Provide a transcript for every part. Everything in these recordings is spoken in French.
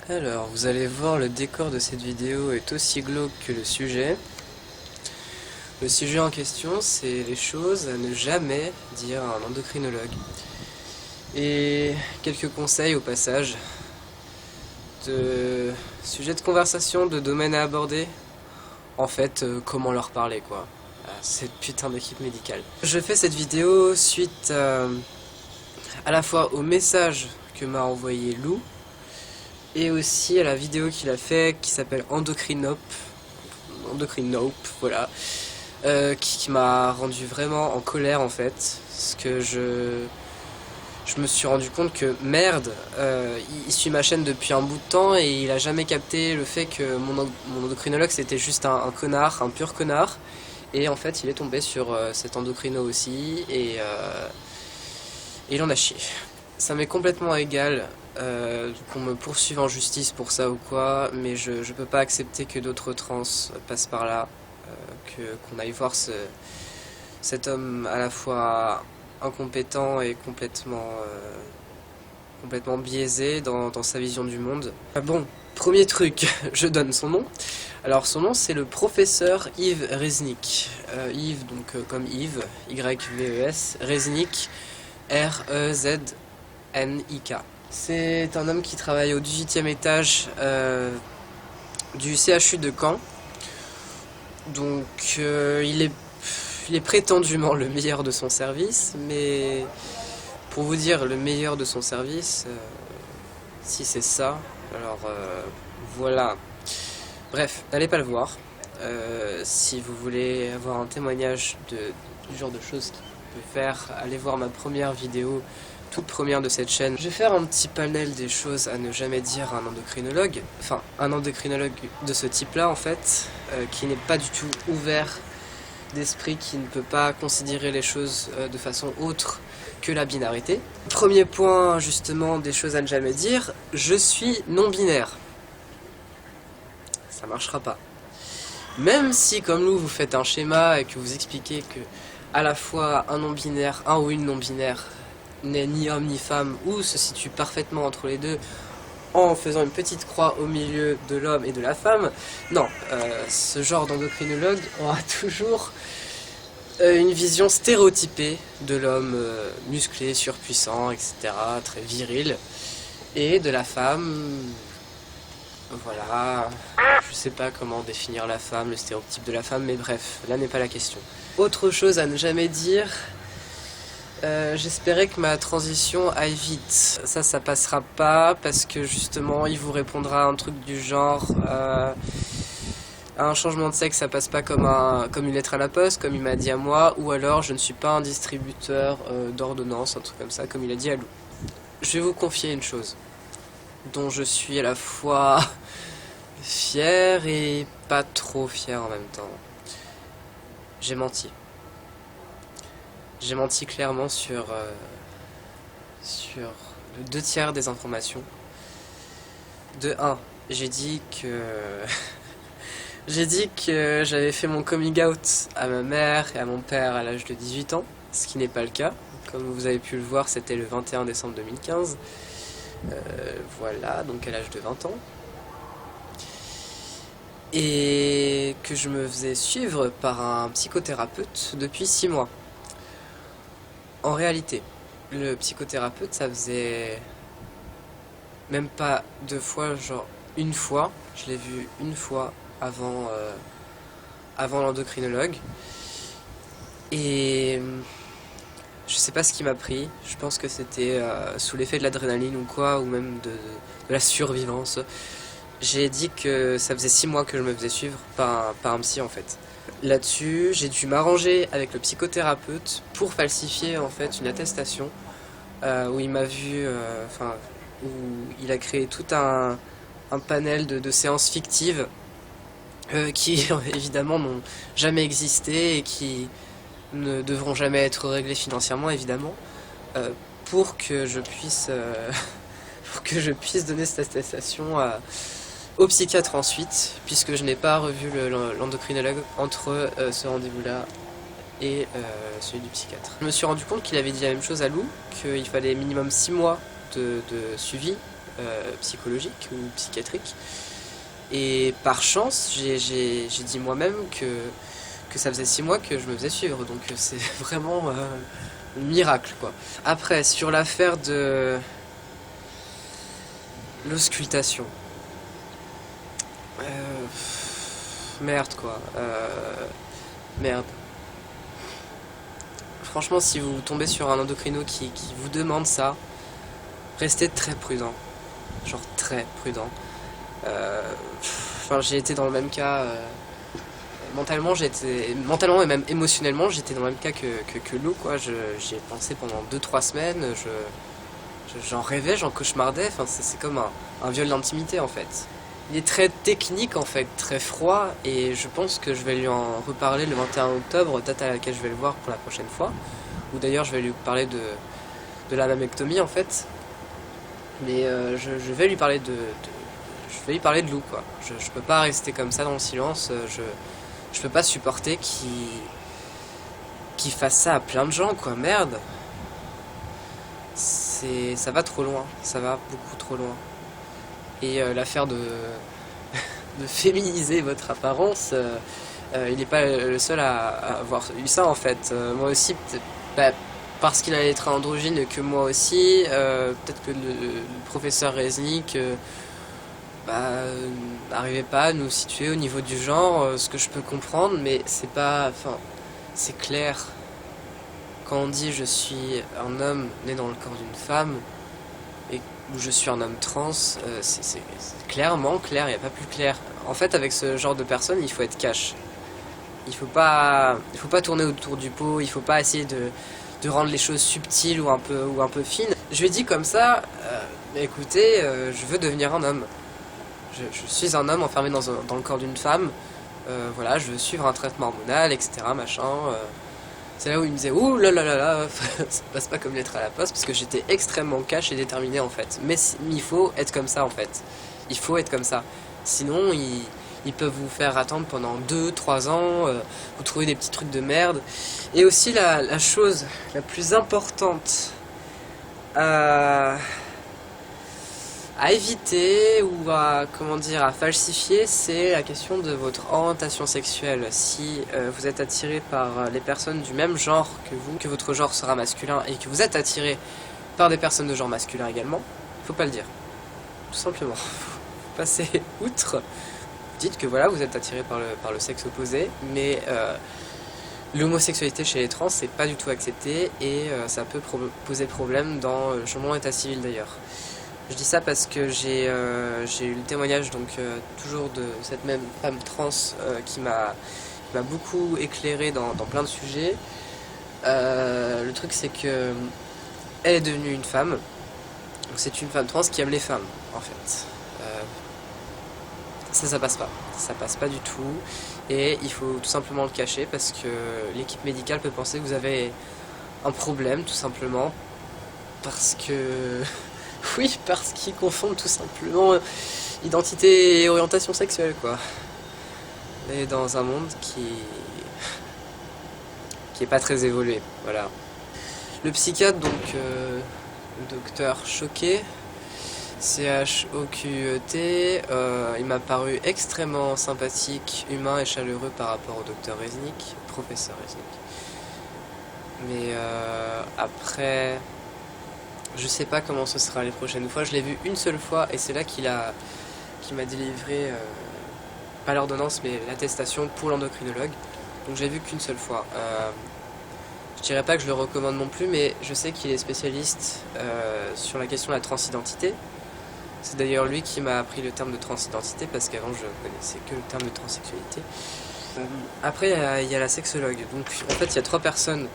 Alors, vous allez voir, le décor de cette vidéo est aussi glauque que le sujet. Le sujet en question, c'est les choses à ne jamais dire à un endocrinologue. Et quelques conseils au passage de sujets de conversation, de domaines à aborder. En fait, comment leur parler, quoi, à cette putain d'équipe médicale. Je fais cette vidéo suite à la fois au message que m'a envoyé Lou, et aussi à la vidéo qu'il a fait qui s'appelle Endocrinope, voilà, qui m'a rendu vraiment en colère en fait, parce que je me suis rendu compte que merde, il suit ma chaîne depuis un bout de temps et il a jamais capté le fait que mon endocrinologue c'était juste un connard, un pur connard, et en fait il est tombé sur cet endocrino aussi, et il en a chié. Ça m'est complètement égal qu'on me poursuive en justice pour ça ou quoi, mais je peux pas accepter que d'autres trans passent par là, qu'on aille voir cet homme à la fois incompétent et complètement biaisé dans sa vision du monde. Bon, premier truc, je donne son nom. Alors son nom c'est le professeur Yves Reznik. Yves donc comme Yves, Y-V-E-S, Reznik, R-E-Z-N-I-K. C'est un homme qui travaille au 18e étage du CHU de Caen. Donc il est prétendument le meilleur de son service, mais pour vous dire le meilleur de son service, si c'est ça, alors voilà. Bref, n'allez pas le voir. Si vous voulez avoir un témoignage du genre de choses qu'il peut faire, allez voir ma première vidéo, toute première de cette chaîne. Je vais faire un petit panel des choses à ne jamais dire à un endocrinologue, enfin un endocrinologue de ce type-là en fait, qui n'est pas du tout ouvert d'esprit, qui ne peut pas considérer les choses de façon autre que la binarité. Premier point justement des choses à ne jamais dire, je suis non-binaire. Ça marchera pas. Même si comme nous vous faites un schéma et que vous expliquez que à la fois un non-binaire, un ou une non-binaire n'est ni homme ni femme, ou se situe parfaitement entre les deux en faisant une petite croix au milieu de l'homme et de la femme, non, ce genre d'endocrinologue aura toujours une vision stéréotypée de l'homme musclé, surpuissant, etc., très viril, et de la femme, voilà, je sais pas comment définir la femme, le stéréotype de la femme, mais bref, là n'est pas la question. Autre chose à ne jamais dire, j'espérais que ma transition aille vite. Ça passera pas parce que justement il vous répondra un truc du genre un changement de sexe ça passe pas comme une lettre à la poste, comme il m'a dit à moi, ou alors je ne suis pas un distributeur d'ordonnances, un truc comme ça, comme il a dit à Lou. Je vais vous confier une chose dont je suis à la fois fier et pas trop fier en même temps. J'ai menti. J'ai menti clairement sur le 2/3 des informations. De 1, j'ai dit que j'avais fait mon coming out à ma mère et à mon père à l'âge de 18 ans, ce qui n'est pas le cas. Comme vous avez pu le voir, c'était le 21 décembre 2015. Voilà, donc à l'âge de 20 ans. Et que je me faisais suivre par un psychothérapeute depuis 6 mois. En réalité, le psychothérapeute, ça faisait même pas 2 fois, genre une fois. Je l'ai vu une fois avant l'endocrinologue. Et je sais pas ce qui m'a pris. Je pense que c'était sous l'effet de l'adrénaline ou quoi, ou même de la survivance. J'ai dit que ça faisait 6 mois que je me faisais suivre par un psy en fait. Là-dessus, j'ai dû m'arranger avec le psychothérapeute pour falsifier en fait une attestation où il m'a vu, où il a créé tout un panel de séances fictives qui évidemment n'ont jamais existé et qui ne devront jamais être réglées financièrement évidemment, pour que je puisse donner cette attestation au psychiatre ensuite, puisque je n'ai pas revu l'endocrinologue entre ce rendez-vous-là et celui du psychiatre. Je me suis rendu compte qu'il avait dit la même chose à Lou, qu'il fallait minimum 6 mois de suivi psychologique ou psychiatrique. Et par chance, j'ai dit moi-même que ça faisait 6 mois que je me faisais suivre, donc c'est vraiment un miracle, quoi. Après, sur l'affaire de l'auscultation. Merde, quoi. Merde. Franchement, si vous tombez sur un endocrino qui vous demande ça, restez très prudent. Genre très prudent. Enfin, j'ai été dans le même cas. Mentalement et même émotionnellement, j'étais dans le même cas que Lou, quoi. J'y ai pensé pendant 2-3 semaines. J'en rêvais, j'en cauchemardais. Enfin, c'est comme un viol d'intimité, en fait. Il est très technique, en fait, très froid, et je pense que je vais lui en reparler le 21 octobre, date à laquelle je vais le voir pour la prochaine fois. Ou d'ailleurs, je vais lui parler de la mammectomie, en fait. Mais je vais lui parler je vais lui parler de Lou, quoi. Je peux pas rester comme ça dans le silence. Je peux pas supporter qu'il fasse ça à plein de gens, quoi. Merde. Ça va trop loin. Ça va beaucoup trop loin. Et l'affaire de féminiser votre apparence, il n'est pas le seul à avoir eu ça, en fait. Moi aussi, bah, parce qu'il allait être androgyne que moi aussi, peut-être que le professeur Reznik n'arrivait pas à nous situer au niveau du genre, ce que je peux comprendre, mais c'est pas, enfin, c'est clair. Quand on dit je suis un homme né dans le corps d'une femme, et où je suis un homme trans, c'est clairement clair, il n'y a pas plus clair. En fait, avec ce genre de personnes, il faut être cash. Il faut pas tourner autour du pot, il faut pas essayer de rendre les choses subtiles ou un peu fines. Je lui ai dit comme ça, écoutez, je veux devenir un homme. Je suis un homme enfermé dans le corps d'une femme. Voilà, je veux suivre un traitement hormonal, etc. Machin. C'est là où il me disait ouh là là là là, ça passe pas comme lettre à la poste, parce que j'étais extrêmement cash et déterminé, en fait. Mais il faut être comme ça, en fait. Il faut être comme ça. Sinon, ils peuvent vous faire attendre pendant 2-3 ans, vous trouvez des petits trucs de merde. Et aussi la chose la plus importante à éviter ou à falsifier, c'est la question de votre orientation sexuelle. Si vous êtes attiré par les personnes du même genre que vous, que votre genre sera masculin et que vous êtes attiré par des personnes de genre masculin également, faut pas le dire. Tout simplement. Faut passer outre. Dites que voilà, vous êtes attiré par le sexe opposé, mais l'homosexualité chez les trans, c'est pas du tout accepté, et ça peut poser problème dans le changement d'état civil, d'ailleurs. Je dis ça parce que j'ai eu le témoignage, donc toujours de cette même femme trans qui m'a beaucoup éclairé dans plein de sujets. Le truc, c'est que elle est devenue une femme. Donc c'est une femme trans qui aime les femmes, en fait. Ça passe pas. Ça passe pas du tout. Et il faut tout simplement le cacher, parce que l'équipe médicale peut penser que vous avez un problème, tout simplement. Parce que... Oui, parce qu'ils confondent tout simplement identité et orientation sexuelle, quoi. Et dans un monde qui est pas très évolué, voilà. Le psychiatre, donc, le docteur Choquet, CHOQET, il m'a paru extrêmement sympathique, humain et chaleureux par rapport au docteur Reznik, professeur Reznik. Mais après... Je sais pas comment ce sera les prochaines fois. Je l'ai vu une seule fois, et c'est là qu'il m'a délivré, pas l'ordonnance, mais l'attestation pour l'endocrinologue. Donc je l'ai vu qu'une seule fois. Je dirais pas que je le recommande non plus, mais je sais qu'il est spécialiste sur la question de la transidentité. C'est d'ailleurs lui qui m'a appris le terme de transidentité, parce qu'avant je connaissais que le terme de transsexualité. Après il y a la sexologue. Donc en fait il y a 3 personnes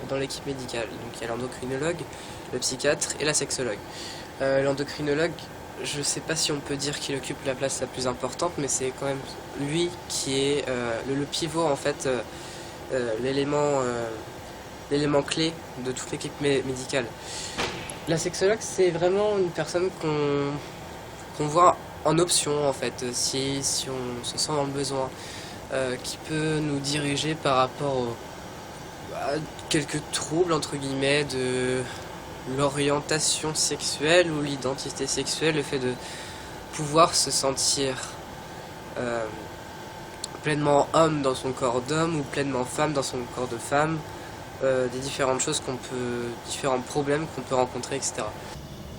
dans l'équipe médicale. Donc il y a l'endocrinologue, le psychiatre et la sexologue. L'endocrinologue, je sais pas si on peut dire qu'il occupe la place la plus importante, mais c'est quand même lui qui est le pivot, en fait, l'élément clé de toute l'équipe médicale. La sexologue, c'est vraiment une personne qu'on voit en option, en fait, si on se sent dans le besoin, qui peut nous diriger par rapport à quelques troubles, entre guillemets, l'orientation sexuelle ou l'identité sexuelle, le fait de pouvoir se sentir pleinement homme dans son corps d'homme ou pleinement femme dans son corps de femme, des différentes choses différents problèmes qu'on peut rencontrer, etc.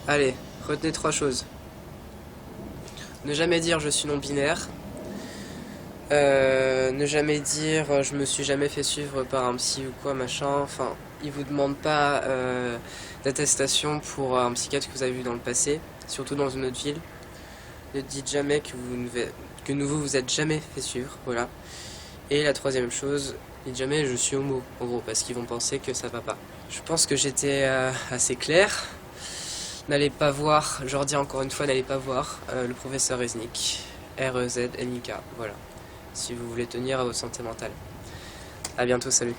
Allez, retenez 3 choses. Ne jamais dire je suis non binaire. Ne jamais dire je me suis jamais fait suivre par un psy ou quoi machin. Enfin, ils vous demandent pas d'attestation pour un psychiatre que vous avez vu dans le passé, surtout dans une autre ville. Ne dites jamais que vous vous êtes jamais fait suivre, voilà. Et la 3e chose, dites jamais je suis homo, en gros, parce qu'ils vont penser que ça va pas. Je pense que j'étais assez clair. N'allez pas voir, je leur dis encore une fois, n'allez pas voir le professeur Reznik, R-E-Z-N-I-K, voilà. Si vous voulez tenir à votre santé mentale. A bientôt, salut.